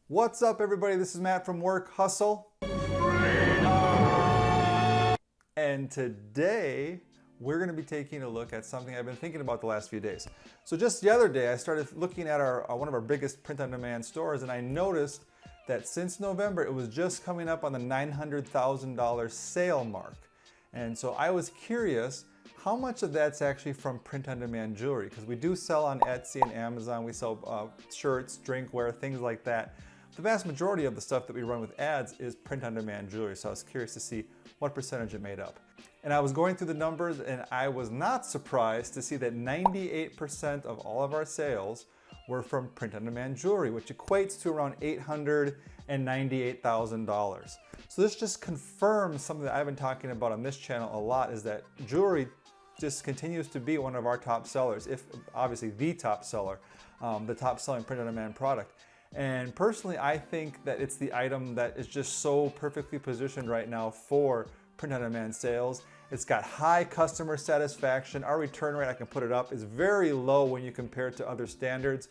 What's up, everybody? This is Matt from Work Hustle. And today we're going to be taking a look at something I've been thinking about the last few days. So just the other day I started looking at one of our biggest print-on-demand stores, and I noticed that since November it was just coming up on the $900,000 sale mark. And so I was curious how much of that's actually from print-on-demand jewelry, because we do sell on Etsy and Amazon. We sell shirts, drinkware, things like that. The vast majority of the stuff that we run with ads is print-on-demand jewelry, so I was curious to see what percentage it made up. And I was going through the numbers, and I was not surprised to see that 98% of all of our sales were from print-on-demand jewelry, which equates to around $898,000. So this just confirms something that I've been talking about on this channel a lot, is that jewelry just continues to be one of our top sellers, if obviously the top seller, the top selling print-on-demand product. And personally, I think that it's the item that is just so perfectly positioned right now for print-on-demand sales. It's got high customer satisfaction. Our return rate, I can put it up, is very low when you compare it to other standards.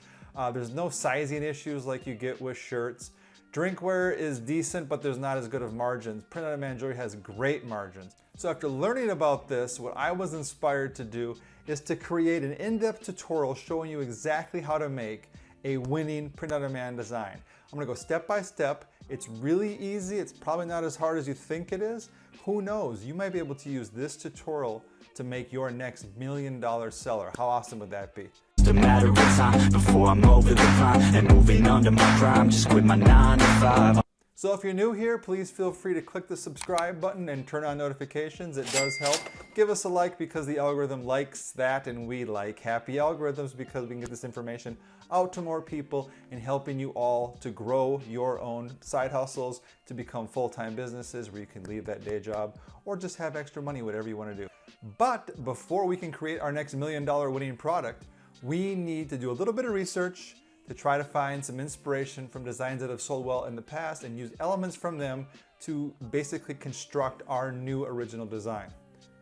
There's no sizing issues like you get with shirts. Drinkware is decent, but there's not as good of margins. Print-on-demand jewelry has great margins. So after learning about this, what I was inspired to do is to create an in-depth tutorial showing you exactly how to make a winning print-on-demand design. I'm gonna go step by step. It's really easy. It's probably not as hard as you think it is. Who knows? You might be able to use this tutorial to make your next $1 million seller. How awesome would that be? A matter of time before I'm over the climb and moving under my prime. Just quit my 9 to 5. So if you're new here, please feel free to click the subscribe button and turn on notifications. It does help. Give us a like because the algorithm likes that, and we like happy algorithms because we can get this information out to more people and helping you all to grow your own side hustles, to become full-time businesses where you can leave that day job or just have extra money, whatever you want to do. But before we can create our next $1 million winning product, we need to do a little bit of research to try to find some inspiration from designs that have sold well in the past and use elements from them to basically construct our new original design.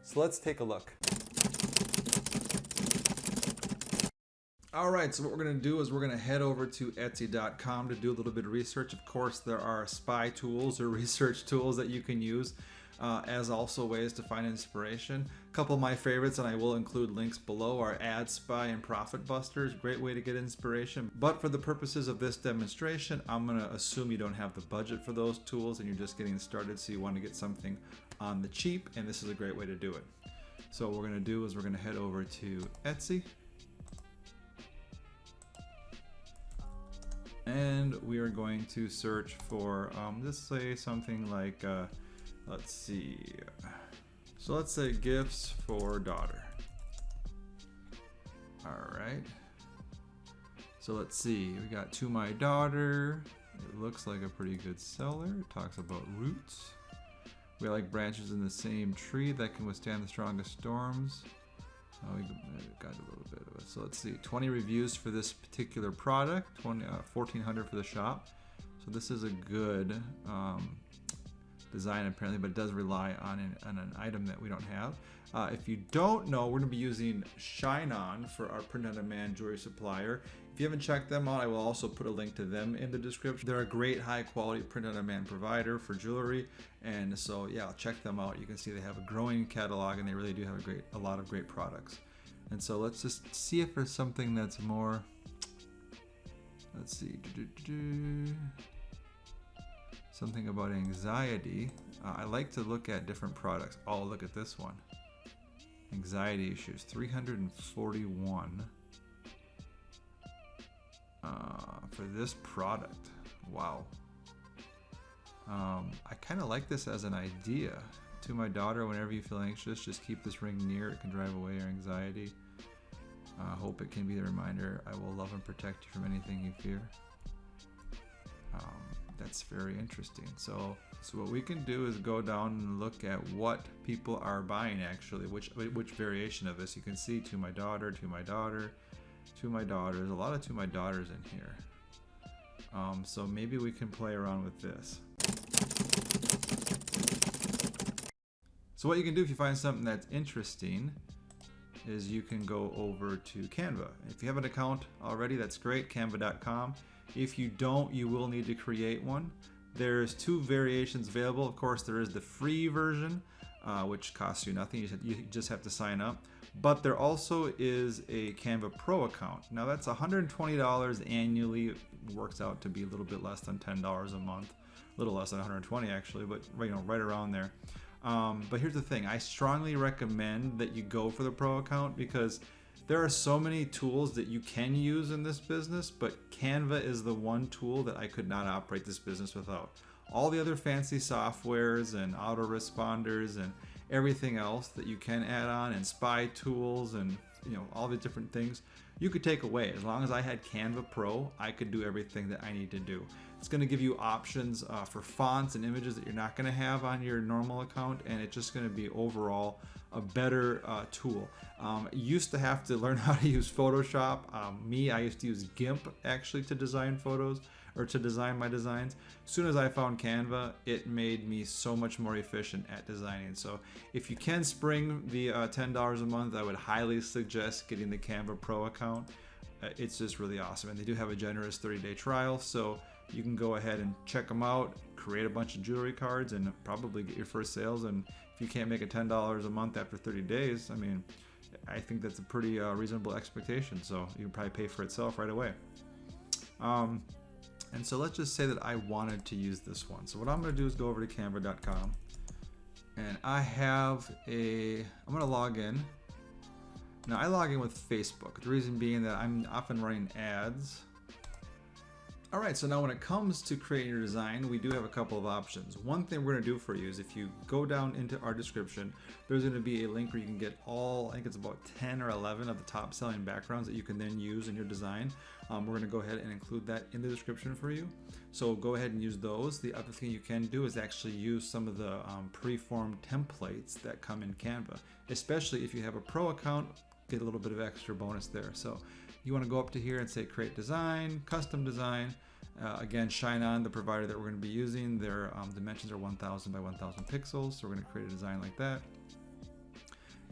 So let's take a look. All right, so what we're gonna do is we're gonna head over to Etsy.com to do a little bit of research. Of course, there are spy tools or research tools that you can use as also ways to find inspiration. A couple of my favorites, and I will include links below, are Ad Spy and Profit Busters. Great way to get inspiration. But for the purposes of this demonstration, I'm gonna assume you don't have the budget for those tools and you're just getting started, so you want to get something on the cheap, and this is a great way to do it. So what we're gonna do is we're gonna head over to Etsy. And we are going to search for, let's say something like, let's see. So let's say gifts for daughter. All right. So let's see, we got to my daughter. It looks like a pretty good seller. It talks about roots. We like branches in the same tree that can withstand the strongest storms. Oh, we got a little bit of it. So let's see, 20 reviews for this particular product, 1,400 for the shop. So this is a good design apparently, but it does rely on an item that we don't have. If you don't know, we're gonna be using Shine On for our print-on-demand jewelry supplier. If you haven't checked them out, I will also put a link to them in the description. They're a great high-quality print-on-demand provider for jewelry, and so yeah, check them out. You can see they have a growing catalog, and they really do have a lot of great products. And so let's just see if there's something that's more. Let's see. Something about anxiety. I like to look at different products. Oh, look at this one. Anxiety issues, 341 for this product. Wow. I kind of like this as an idea. To my daughter, whenever you feel anxious, just keep this ring near. It can drive away your anxiety. Hope it can be the reminder. I will love and protect you from anything you fear. That's very interesting. So what we can do is go down and look at what people are buying actually, which variation of this. You can see to my daughter, to my daughter, to my daughter. There's a lot of to my daughters in here. So maybe we can play around with this. So what you can do if you find something that's interesting is you can go over to Canva. If you have an account already, that's great, canva.com. If you don't, you will need to create one. There's 2 variations available. Of course, there is the free version, which costs you nothing. You just have to sign up. But there also is a Canva Pro account. Now that's $120 annually. It works out to be a little bit less than $10 a month. A little less than 120 actually, but right around there. But here's the thing. I strongly recommend that you go for the Pro account because there are so many tools that you can use in this business, but Canva is the one tool that I could not operate this business without. All the other fancy softwares and autoresponders and everything else that you can add on, and spy tools and all the different things you could take away. As long as I had Canva Pro, I could do everything that I need to do. It's going to give you options for fonts and images that you're not going to have on your normal account, and it's just going to be overall a better tool. You used to have to learn how to use Photoshop. I used to use GIMP actually to design photos or to design my designs. As soon as I found Canva, it made me so much more efficient at designing. So if you can spring the $10 a month, I would highly suggest getting the Canva Pro account. It's just really awesome, and they do have a generous 30-day trial, so you can go ahead and check them out, create a bunch of jewelry cards, and probably get your first sales. And if you can't make a $10 a month after 30 days, I mean, I think that's a pretty reasonable expectation, so you can probably pay for itself right away. And so let's just say that I wanted to use this one. So what I'm going to do is go over to canva.com, and I'm going to log in. Now I log in with Facebook, the reason being that I'm often running ads. Alright, so now when it comes to creating your design, we do have a couple of options. One thing we're going to do for you is if you go down into our description, there's going to be a link where you can get I think it's about 10 or 11 of the top selling backgrounds that you can then use in your design. We're going to go ahead and include that in the description for you. So go ahead and use those. The other thing you can do is actually use some of the pre-formed templates that come in Canva, especially if you have a Pro account. Get a little bit of extra bonus there. So you want to go up to here and say create design, custom design. Again, shine on the provider that we're going to be using. Their dimensions are 1000 by 1000 pixels. So we're going to create a design like that.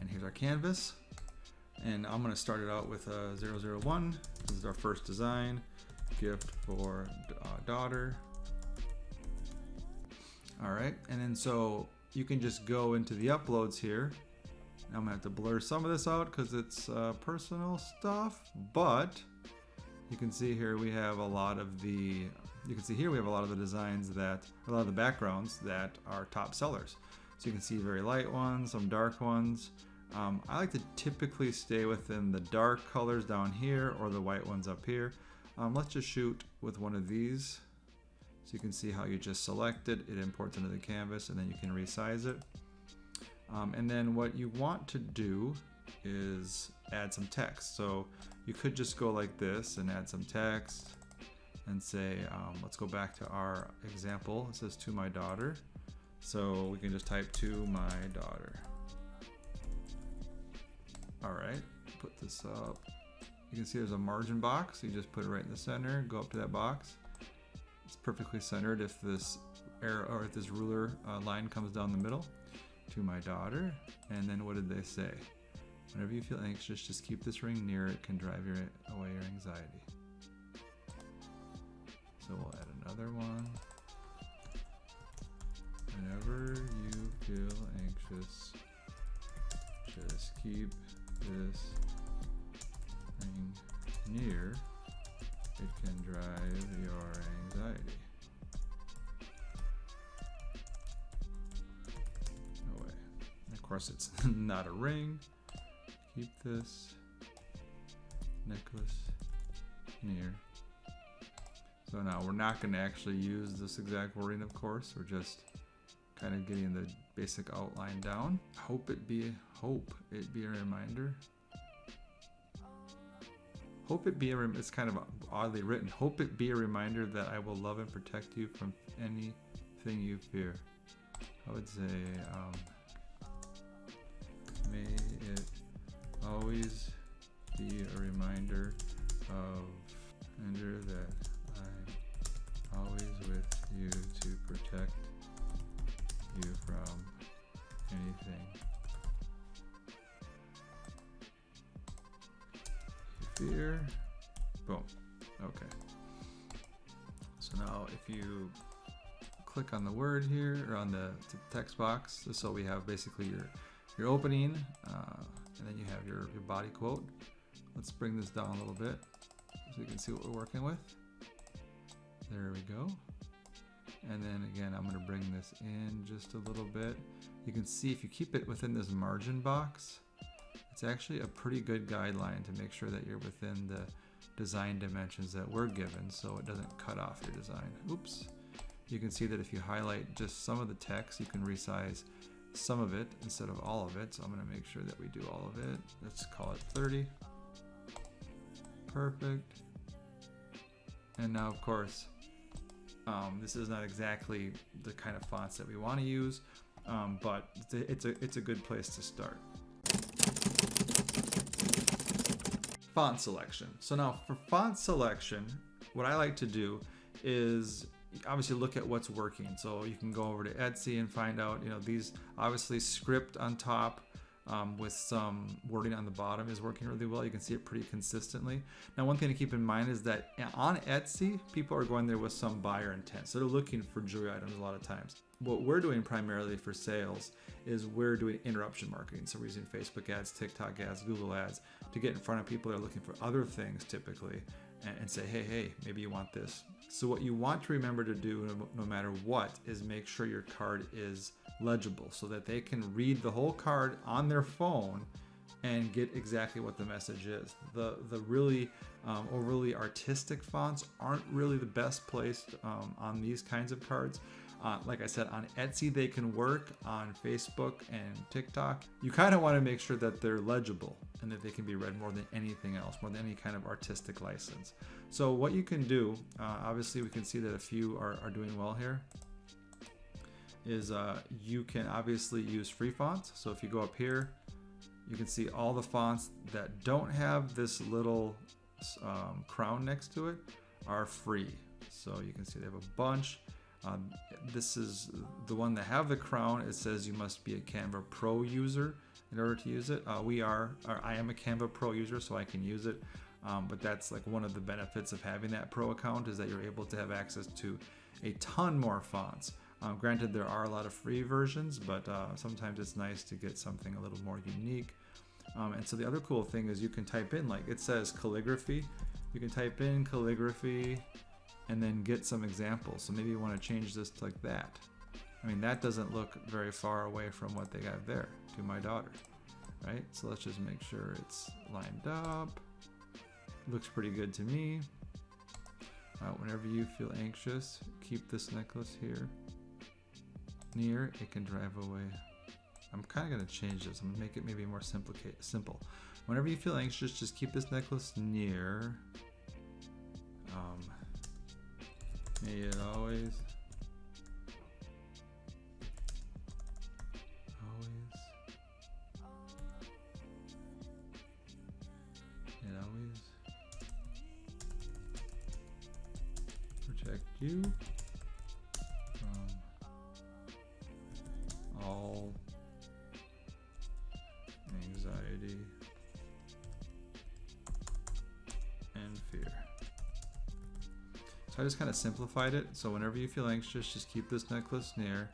And here's our canvas. And I'm going to start it out with 001. This is our first design. Gift for daughter. All right. And then so you can just go into the uploads here. I'm gonna have to blur some of this out because it's personal stuff, but you can see here we have a lot of the designs a lot of the backgrounds that are top sellers. So you can see very light ones, some dark ones. I like to typically stay within the dark colors down here or the white ones up here. Let's just shoot with one of these. So you can see how you just select it, it imports into the canvas, and then you can resize it. And then what you want to do is add some text. So you could just go like this and add some text and say, let's go back to our example. It says to my daughter. So we can just type to my daughter. All right, put this up. You can see there's a margin box. You just put it right in the center, go up to that box. It's perfectly centered if this arrow or if this ruler line comes down the middle. To my daughter. And then what did they say? Whenever you feel anxious, just keep this ring near. It can drive away your anxiety. So we'll add another one. Whenever you feel anxious, just keep this ring near. It can drive your anxiety. Of course, it's not a ring. Keep this necklace near. So now we're not going to actually use this exact wording, of course. We're just kind of getting the basic outline down. Hope it be a reminder. It's kind of oddly written. Hope it be a reminder that I will love and protect you from anything you fear. I would say, may it always be a reminder that I'm always with you to protect you from anything you fear. Boom. Okay. you click on the word here, or on the text box, so we have basically your opening, and then you have your body quote. Let's bring this down a little bit so you can see what we're working with. There we go. And then again, I'm going to bring this in just a little bit. You can see if you keep it within this margin box, it's actually a pretty good guideline to make sure that you're within the design dimensions that we're given, so it doesn't cut off your design. Oops. You can see that if you highlight just some of the text, you can resize some of it instead of all of it. So I'm going to make sure that we do all of it. Let's call it 30. Perfect. And now, of course, this is not exactly the kind of fonts that we want to use, but it's a good place to start. Font selection. So now for font selection, what I like to do is obviously look at what's working. So you can go over to Etsy and find out, these obviously script on top with some wording on the bottom is working really well. You can see it pretty consistently. Now, one thing to keep in mind is that on Etsy, people are going there with some buyer intent. So they're looking for jewelry items a lot of times. What we're doing primarily for sales is we're doing interruption marketing. So we're using Facebook ads, TikTok ads, Google ads to get in front of people that are looking for other things typically, and say, hey, maybe you want this. So what you want to remember to do no matter what is make sure your card is legible so that they can read the whole card on their phone and get exactly what the message is. The really overly artistic fonts aren't really the best placed on these kinds of cards. Like I said, on Etsy they can work, on Facebook and TikTok. You kind of want to make sure that they're legible and that they can be read more than anything else, more than any kind of artistic license. So what you can do, obviously we can see that a few are doing well here, is you can obviously use free fonts. So if you go up here, you can see all the fonts that don't have this little crown next to it are free. So you can see they have a bunch. This is the one that have the crown. It says you must be a Canva Pro user in order to use it. I am a Canva Pro user, so I can use it. But that's like one of the benefits of having that Pro account, is that you're able to have access to a ton more fonts. Granted, there are a lot of free versions, but sometimes it's nice to get something a little more unique. And so the other cool thing is you can type in, like it says calligraphy. You can type in calligraphy and then get some examples. So maybe you want to change this to like that. I mean, that doesn't look very far away from what they got there to my daughter, right? So let's just make sure it's lined up. Looks pretty good to me. Whenever you feel anxious, keep this necklace here near. It can drive away. I'm kind of going to change this. I'm going to make it maybe more simple. Whenever you feel anxious, just keep this necklace near. May it always protect you from all anxiety and fear. So I just kind of simplified it. So whenever you feel anxious, just keep this necklace near.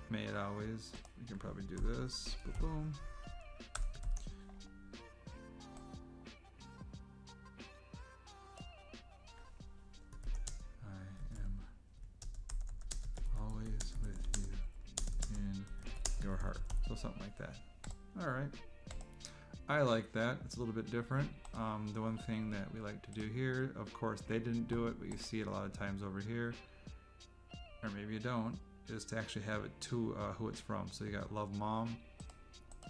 May it always. You can probably do this. Boom. I am always with you in your heart. So something like that. All right. I like that. It's a little bit different. The one thing that we like to do here, of course they didn't do it, but you see it a lot of times over here, or maybe you don't, is to actually have it to who it's from. So you got love mom,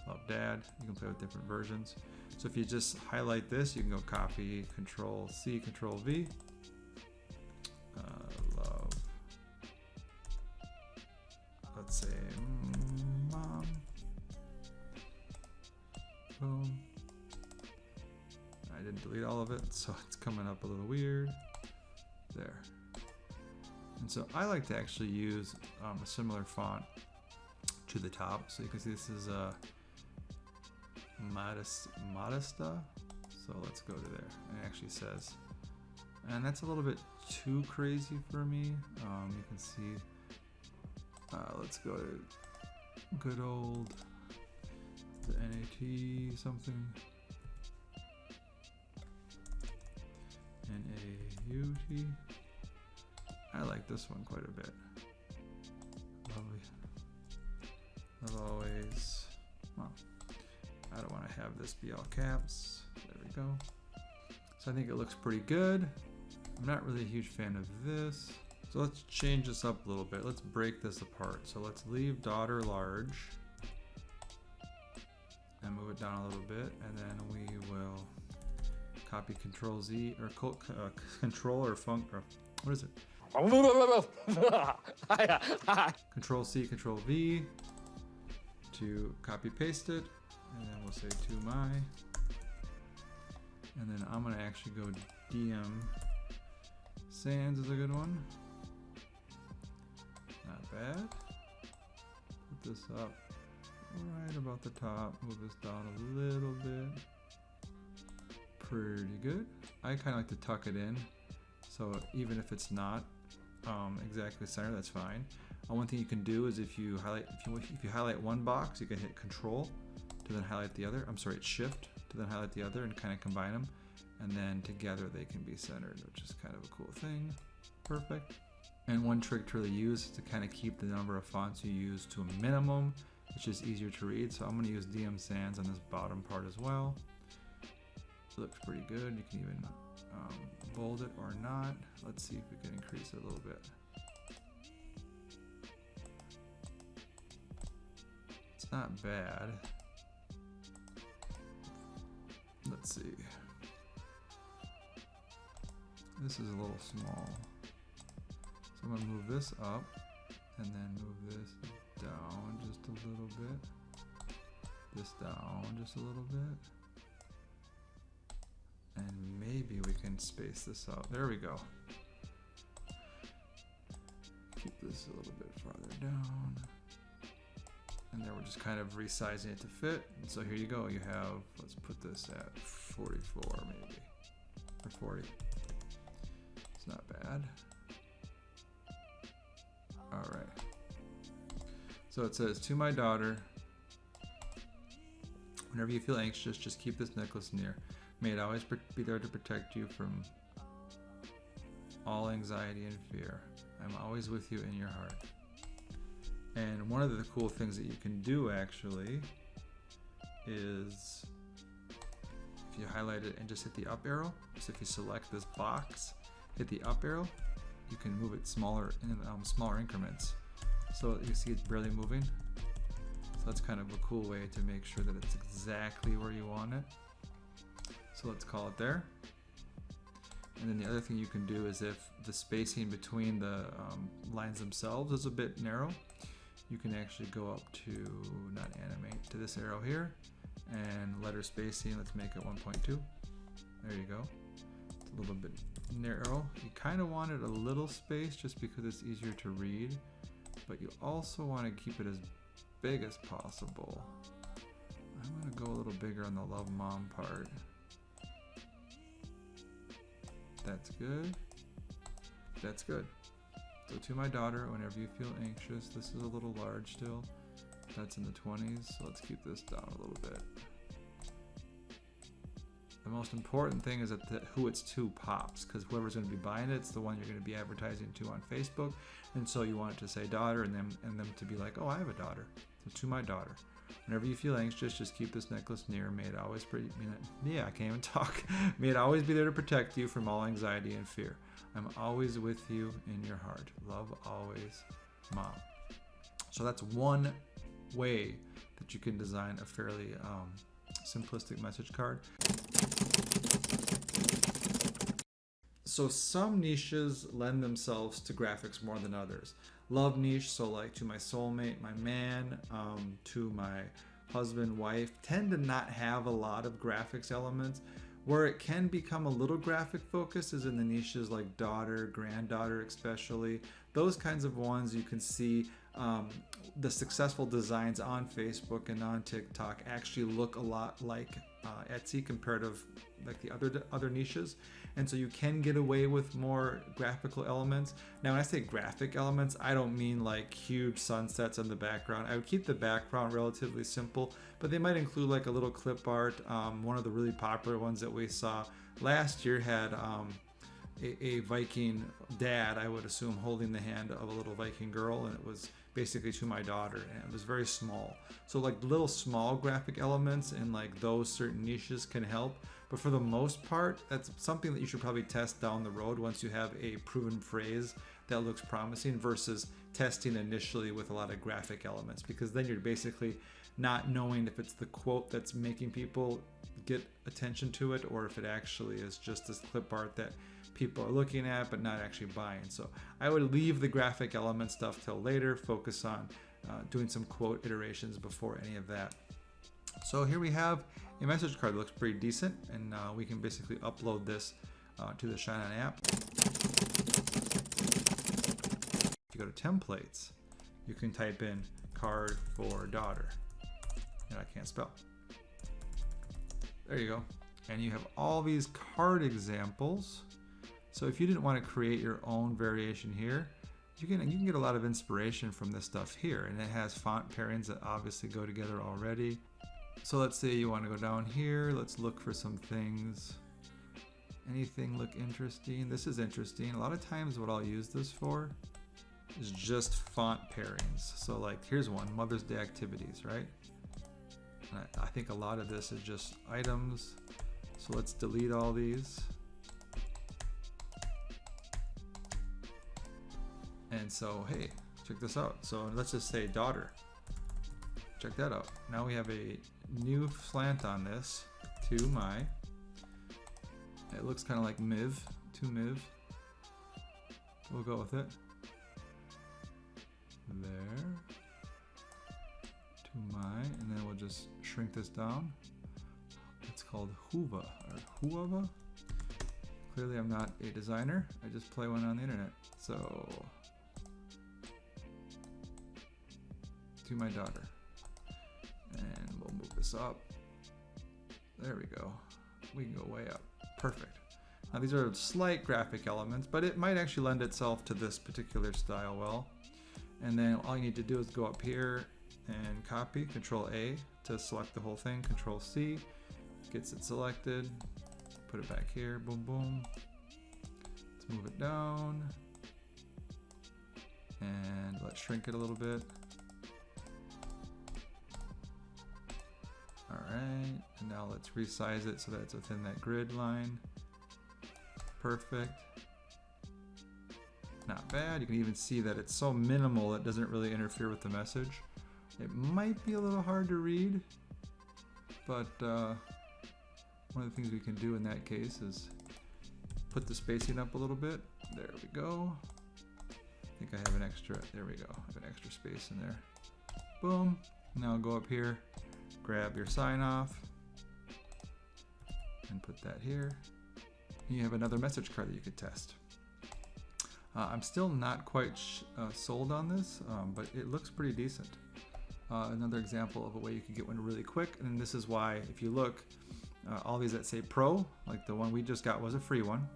love dad. You can play with different versions. So if you just highlight this, you can go copy, Control C, Control V. Love, let's say mom. Boom. I didn't delete all of it, so it's coming up a little weird. There. And so I like to actually use a similar font to the top. So you can see this is a Modesta. So let's go to there. And it actually says and that's a little bit too crazy for me. You can see, let's go to good old the NAT something. NAUT. I like this one quite a bit. Lovely. Love always. Well, I don't want to have this be all caps. There we go. So I think it looks pretty good. I'm not really a huge fan of this. So let's change this up a little bit. Let's break this apart. So let's leave daughter large and move it down a little bit, and then we will copy Control Z or Control or Func, or what is it? Control C, Control V to copy paste it, and then we'll say to my, and then I'm gonna actually go DM Sans is a good one. Not bad. Put this up right about the top. Move this down a little bit. Pretty good. I kind of like to tuck it in, so even if it's not exactly center, that's fine. One thing you can do is if you highlight one box, you can hit Control to then highlight the other. I'm sorry, it's Shift to then highlight the other and kind of combine them, and then together they can be centered, which is kind of a cool thing. Perfect. And one trick to really use is to kind of keep the number of fonts you use to a minimum. It's just easier to read. So I'm going to use DM Sans on this bottom part as well. It looks pretty good. You can even bold it or not. Let's see if we can increase it a little bit. It's not bad. Let's see. This is a little small. So I'm gonna move this up and then move this down just a little bit. This down just a little bit. And maybe we can space this out. There we go. Keep this a little bit farther down. And then we're just kind of resizing it to fit. And so here you go. You have, let's put this at 44 maybe, or 40. It's not bad. All right. So it says, to my daughter, whenever you feel anxious, just keep this necklace near. May it always be there to protect you from all anxiety and fear. I'm always with you in your heart. And one of the cool things that you can do actually is if you highlight it and just hit the up arrow, so if you select this box, hit the up arrow, you can move it smaller in smaller increments. So you see it's barely moving. So that's kind of a cool way to make sure that it's exactly where you want it. So let's call it there. And then the other thing you can do is if the spacing between the lines themselves is a bit narrow, you can actually go up to, not animate, to this arrow here, and letter spacing, let's make it 1.2. There you go. It's a little bit narrow. You kind of want it a little space just because it's easier to read, but you also want to keep it as big as possible. I'm going to go a little bigger on the Love Mom part. That's good. That's good. So to my daughter, whenever you feel anxious, this is a little large still. That's in the 20s, so let's keep this down a little bit. The most important thing is that who it's to pops, because whoever's going to be buying it, it's the one you're going to be advertising to on Facebook, and so you want it to say daughter and them to be like, oh, I have a daughter. So to my daughter. Whenever you feel anxious, just keep this necklace near. May it always I can't even talk. May it always be there to protect you from all anxiety and fear. I'm always with you in your heart. Love always, Mom. So that's one way that you can design a fairly simplistic message card. So some niches lend themselves to graphics more than others. Love niche, so like to my soulmate, my man, to my husband, wife, tend to not have a lot of graphics elements. Where it can become a little graphic focus is in the niches like daughter, granddaughter especially. Those kinds of ones you can see the successful designs on Facebook and on TikTok actually look a lot like Etsy compared to like the other niches, and so you can get away with more graphical elements. Now when I say graphic elements, I don't mean like huge sunsets in the background. I would keep the background relatively simple, but they might include like a little clip art. One of the really popular ones that we saw last year had a Viking dad, I would assume, holding the hand of a little Viking girl, and it was basically to my daughter, and it was very small. So like little small graphic elements in like those certain niches can help, but for the most part, that's something that you should probably test down the road once you have a proven phrase that looks promising, versus testing initially with a lot of graphic elements, because then you're basically not knowing if it's the quote that's making people get attention to it, or if it actually is just this clip art that people are looking at but not actually buying. So I would leave the graphic element stuff till later, focus on doing some quote iterations before any of that. So here we have a message card that looks pretty decent, and we can basically upload this to the Shine On app. If you go to templates, you can type in card for daughter, and I can't spell. There you go. And you have all these card examples. So if you didn't want to create your own variation here, you can get a lot of inspiration from this stuff here, and it has font pairings that obviously go together already. So let's say you want to go down here. Let's look for some things. Anything look interesting? This is interesting. A lot of times what I'll use this for is just font pairings. So like here's one, Mother's Day activities, right? And I think a lot of this is just items. So let's delete all these. And so, hey, check this out. So let's just say daughter. Check that out. Now we have a new slant on this to my, it looks kind of like Miv, to Miv. We'll go with it. There. To my, and then we'll just shrink this down. It's called Huva, or Huava. Clearly I'm not a designer. I just play one on the internet. So, to my daughter. And we'll move this up. There we go. We can go way up. Perfect. Now these are slight graphic elements, but it might actually lend itself to this particular style well. And then all you need to do is go up here and copy, Control A to select the whole thing, Control C, gets it selected, put it back here, boom, boom. Let's move it down. And let's shrink it a little bit. All right, and now let's resize it so that it's within that grid line. Perfect. Not bad. You can even see that it's so minimal it doesn't really interfere with the message. It might be a little hard to read, but one of the things we can do in that case is put the spacing up a little bit. There we go. I think I have an extra, there we go. I have an extra space in there. Boom. Now go up here, grab your sign off, and put that here. And you have another message card that you could test. I'm still not quite sold on this, but it looks pretty decent. Another example of a way you can get one really quick, and this is why, if you look, all these that say Pro, like the one we just got was a free one,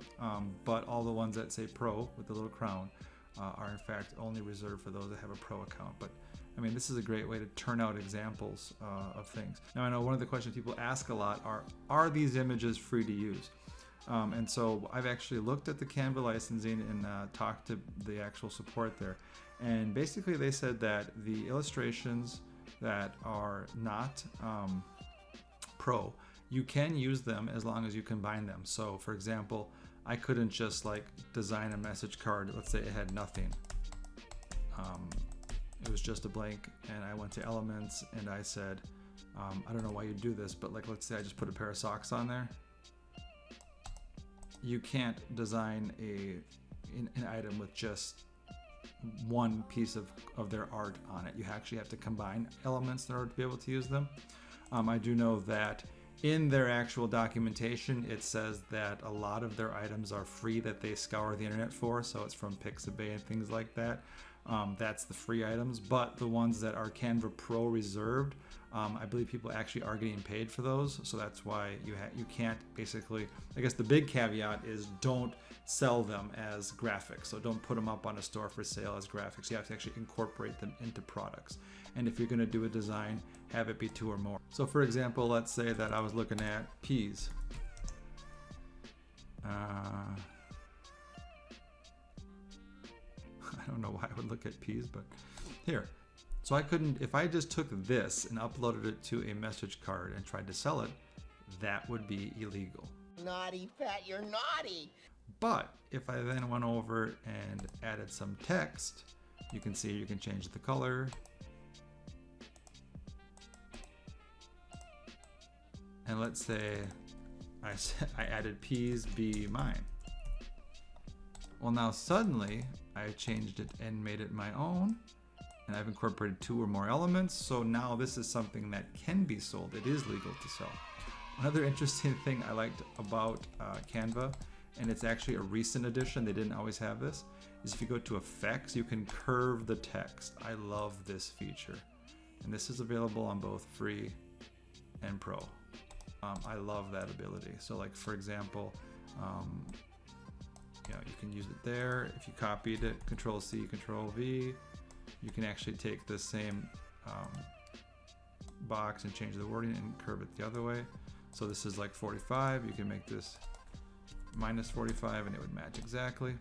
but all the ones that say Pro with the little crown are in fact only reserved for those that have a Pro account. But I mean, this is a great way to turn out examples of things. Now I know one of the questions people ask a lot are these images free to use? And so I've actually looked at the Canva licensing and talked to the actual support there. And basically they said that the illustrations that are not Pro, you can use them as long as you combine them. So for example, I couldn't just like design a message card, let's say it had nothing. It was just a blank, and I went to elements and I said, I don't know why you do this, but like let's say I just put a pair of socks on there. You can't design an item with just one piece of their art on it. You actually have to combine elements in order to be able to use them. I do know that in their actual documentation, it says that a lot of their items are free that they scour the internet for, so it's from Pixabay and things like that. That's the free items, but the ones that are Canva Pro reserved, I believe people actually are getting paid for those, so that's why you can't basically, I guess the big caveat is don't sell them as graphics, so don't put them up on a store for sale as graphics. You have to actually incorporate them into products, and if you're going to do a design, have it be 2 or more. So for example, let's say that I was looking at peas. I don't know why I would look at peas, but here. So I couldn't, if I just took this and uploaded it to a message card and tried to sell it, that would be illegal. Naughty Pat, you're naughty. But if I then went over and added some text, you can see you can change the color. And let's say I added peas be mine. Well, now suddenly I changed it and made it my own, and I've incorporated 2 or more elements, so now this is something that can be sold. It is legal to sell. Another interesting thing I liked about Canva, and it's actually a recent addition, they didn't always have this, is if you go to effects, you can curve the text. I love this feature, and this is available on both free and pro. I love that ability. So like for example, you know, you can use it there. If you copied it, Control C, Control V, you can actually take this same box and change the wording and curve it the other way. So this is like 45, you can make this minus 45 and it would match exactly.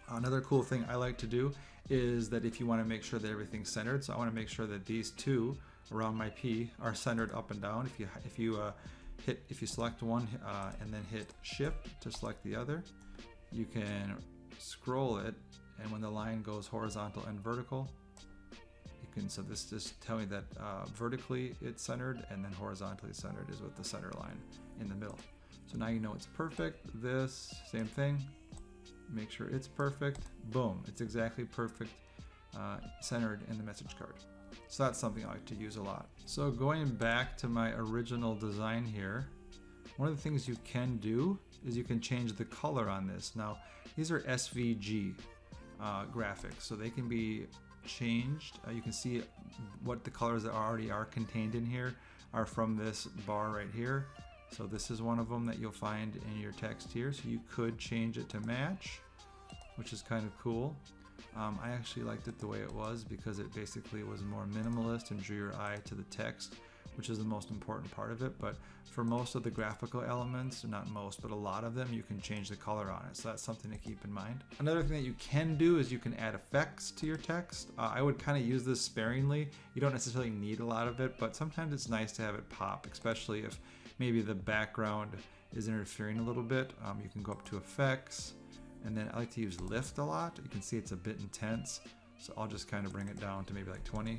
Another cool thing I like to do is that if you want to make sure that everything's centered, so I want to make sure that these 2 around my P are centered up and down. If you select one and then hit Shift to select the other, you can scroll it, and when the line goes horizontal and vertical, you can, so this just tell me that vertically it's centered and then horizontally centered is with the center line in the middle. So now you know it's perfect. This same thing, make sure it's perfect. Boom, it's exactly perfect, centered in the message card. So that's something I like to use a lot. So going back to my original design here, one of the things you can do is you can change the color on this. Now, these are SVG graphics, so they can be changed. You can see what the colors that already are contained in here are from this bar right here. So this is one of them that you'll find in your text here. So you could change it to match, which is kind of cool. I actually liked it the way it was because it basically was more minimalist and drew your eye to the text, which is the most important part of it. But for most of the graphical elements, not most, but a lot of them, you can change the color on it. So that's something to keep in mind. Another thing that you can do is you can add effects to your text. I would kind of use this sparingly. You don't necessarily need a lot of it, but sometimes it's nice to have it pop, especially if maybe the background is interfering a little bit. You can go up to effects, and then I like to use lift a lot. You can see it's a bit intense, so I'll just kind of bring it down to maybe like 20.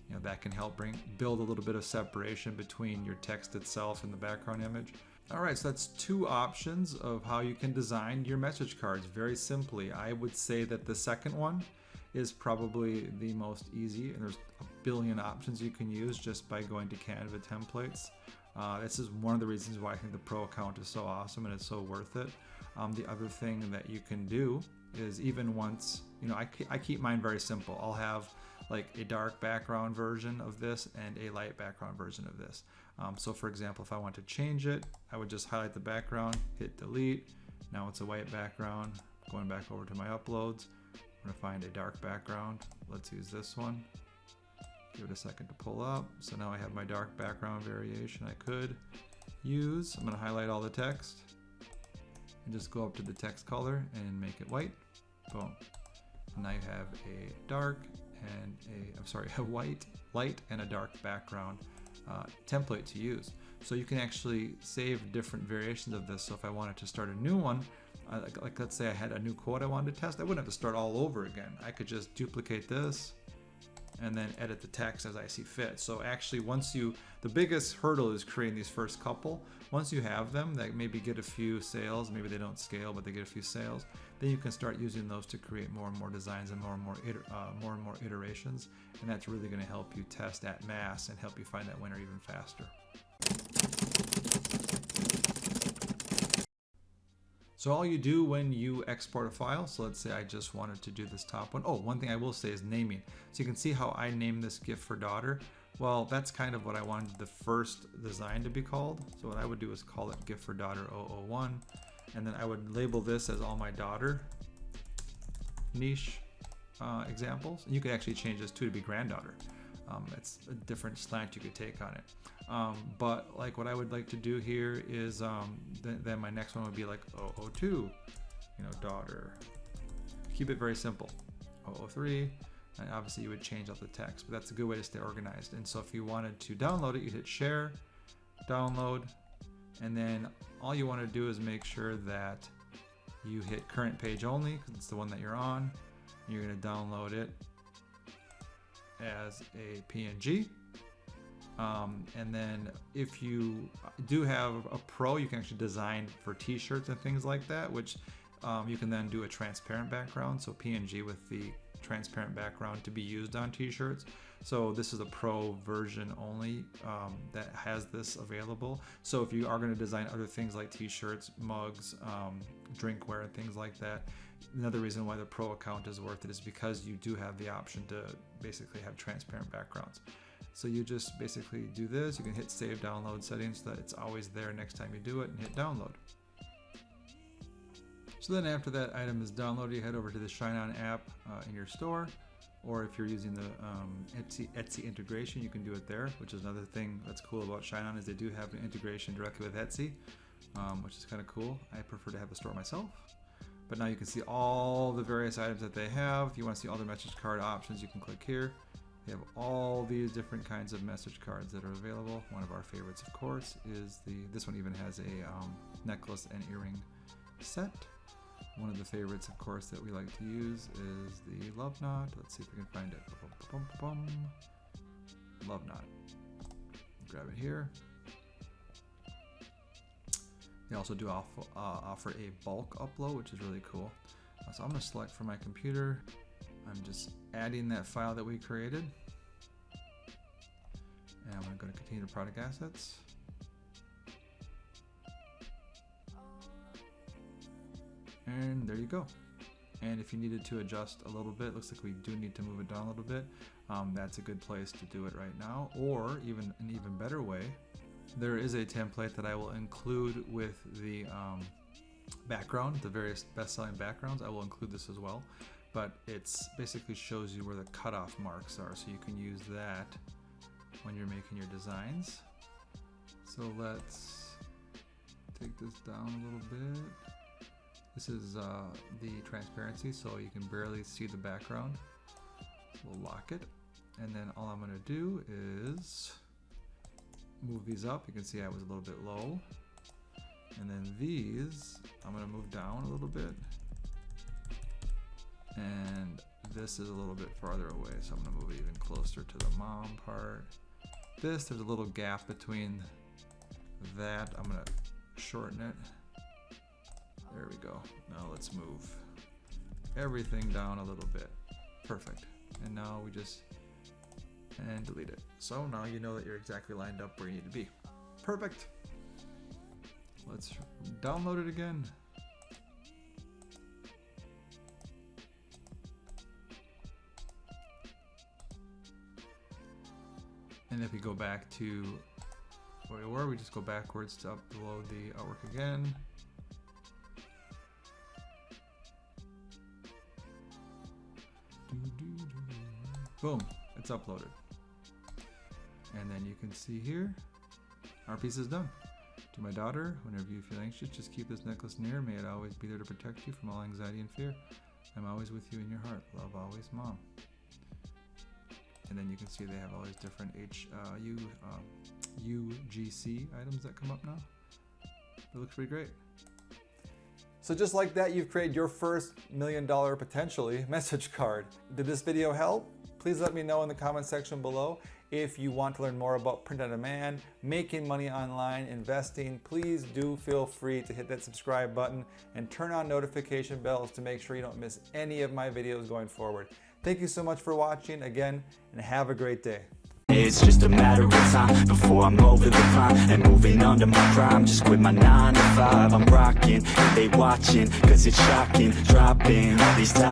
You know, that can help build a little bit of separation between your text itself and the background image. All right, so that's 2 options of how you can design your message cards very simply. I would say that the second one is probably the most easy, and there's a billion options you can use just by going to Canva templates. This is one of the reasons why I think the Pro account is so awesome and it's so worth it. The other thing that you can do is, even once, you know, I keep mine very simple. I'll have like a dark background version of this and a light background version of this. So for example, if I want to change it, I would just highlight the background, hit delete. Now it's a white background. Going back over to my uploads, I'm gonna find a dark background. Let's use this one. Give it a second to pull up. So now I have my dark background variation I could use. I'm gonna highlight all the text and just go up to the text color and make it white. Boom. Now you have a dark and a white, light, and a dark background template to use. So you can actually save different variations of this. So if I wanted to start a new one, like let's say I had a new quote I wanted to test, I wouldn't have to start all over again. I could just duplicate this and then edit the text as I see fit. So actually the biggest hurdle is creating these first couple. Once you have them that maybe get a few sales, maybe they don't scale, but they get a few sales, then you can start using those to create more and more designs and more and more iterations. And that's really gonna help you test at mass and help you find that winner even faster. So all you do when you export a file, so let's say I just wanted to do this top one. Oh, one thing I will say is naming. So you can see how I named this gift for daughter. Well, that's kind of what I wanted the first design to be called. So what I would do is call it gift for daughter 001. And then I would label this as all my daughter niche examples. And you could actually change this too to be granddaughter. It's a different slant you could take on it. But like what I would like to do here is then my next one would be like 002, you know, daughter. Keep it very simple. 003, and obviously you would change out the text, but that's a good way to stay organized. And so if you wanted to download it, you'd hit share, download, and then all you want to do is make sure that you hit current page only because it's the one that you're on. You're going to download it as a PNG. And then if you do have a pro, you can actually design for t-shirts and things like that, which you can then do a transparent background, so PNG with the transparent background to be used on t-shirts. So this is a pro version only that has this available. So if you are going to design other things like t-shirts, mugs, drinkware, and things like that, another reason why the pro account is worth it is because you do have the option to basically have transparent backgrounds. So you just basically do this. You can hit save download settings so that it's always there next time you do it, and hit download. So then after that item is downloaded, you head over to the Shine On app in your store, or if you're using the Etsy integration, you can do it there, which is another thing that's cool about Shine On is they do have an integration directly with Etsy, which is kind of cool. I prefer to have the store myself. But now you can see all the various items that they have. If you want to see all the message card options, you can click here. They have all these different kinds of message cards that are available. One of our favorites, of course, is this one even has a necklace and earring set. One of the favorites, of course, that we like to use is the love knot. Let's see if we can find it. Love knot. Grab it here. They also do offer a bulk upload, which is really cool. So I'm going to select from my computer. I'm just adding that file that we created. And I'm going to go to continue to product assets. And there you go. And if you needed to adjust a little bit, looks like we do need to move it down a little bit. That's a good place to do it right now. Or even an even better way, there is a template that I will include with the background, the various best-selling backgrounds. I will include this as well. But it's basically shows you where the cutoff marks are, so you can use that when you're making your designs. So let's take this down a little bit. This is the transparency, so you can barely see the background. So we'll lock it, and then all I'm going to do is move these up. You can see I was a little bit low, and then these I'm going to move down a little bit. And this is a little bit farther away, so I'm going to move it even closer to the mom part. There's a little gap between that. I'm going to shorten it. There we go. Now let's move everything down a little bit. Perfect. And now we just and delete it. So now you know that you're exactly lined up where you need to be. Perfect. Let's download it again. And if we go back to where we were, we just go backwards to upload the artwork again. Boom, it's uploaded. And then you can see here, our piece is done. To my daughter, whenever you feel anxious, just keep this necklace near. May it always be there to protect you from all anxiety and fear. I'm always with you in your heart. Love always, Mom. And then you can see they have all these different UGC items that come up now. It looks pretty great. So just like that, you've created your first $1 million, potentially, message card. Did this video help? Please let me know in the comment section below. If you want to learn more about print on demand, making money online, investing, please do feel free to hit that subscribe button and turn on notification bells to make sure you don't miss any of my videos going forward. Thank you so much for watching again, and have a great day. It's just a matter of time before I'm over the climb and moving under my prime. Just quit my 9 to 5. I'm rocking, and they watching, cause it's shocking. Dropping all these